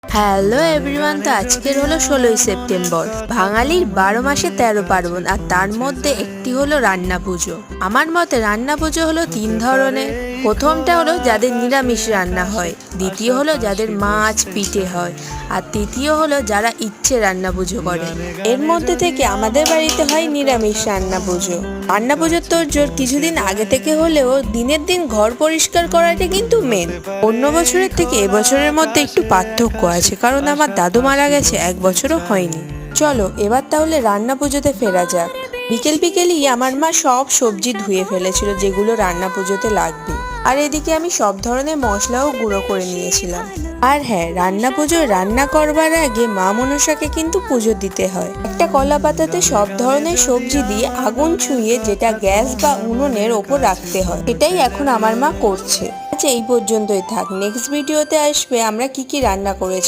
Hello everyone, তো আজকের হলো 16ই সেপ্টেম্বর। বাঙালির 12 মাসে 13 পার্বণ, আর তার মধ্যে একটি হলো রান্না পুজো। আমার মতে রান্না পুজো হলো 3 ধরনের। প্রথমটা হলো যাদের নিরামিষ রান্না হয়, দ্বিতীয় হলো যাদের মাছ পিঠে হয়, আর তৃতীয় হলো যারা ইচ্ছে রান্না পুজো করে। এর মধ্যে থেকে আমাদের বাড়িতে হয় নিরামিষ রান্না পুজো। রান্না পুজোর তোড়জোড় কিছুদিন আগে থেকে হলেও দিনের দিন ঘর পরিষ্কার করাটা কিন্তু মেন। অন্য বছরের থেকে এবছরের মধ্যে একটু পার্থক্য আছে, কারণ আমার দাদু মারা গেছে 1 বছরও হয়নি। চলো এবার তাহলে রান্না পুজোতে ফেরা যাক। বিকেল বিকেলই আমার মা সব সবজি ধুয়ে ফেলেছিল যেগুলো রান্না পুজোতে লাগবে, আর এদিকে আমি সব ধরনের মশলাও গুঁড়ো করে নিয়েছিলাম। আর হ্যাঁ, রান্না পুজো রান্না করবার আগে মা মনসাকে কিন্তু পুজো দিতে হয়। একটা কলা পাতাতে সব ধরনের সবজি দিয়ে আগুন ছুঁয়ে যেটা গ্যাস বা উনুনের ওপর রাখতে হয়, এটাই এখন আমার মা করছে। আচ্ছা, এই পর্যন্তই থাক। নেক্সট ভিডিওতে আসবে আমরা কি কি রান্না করেছি।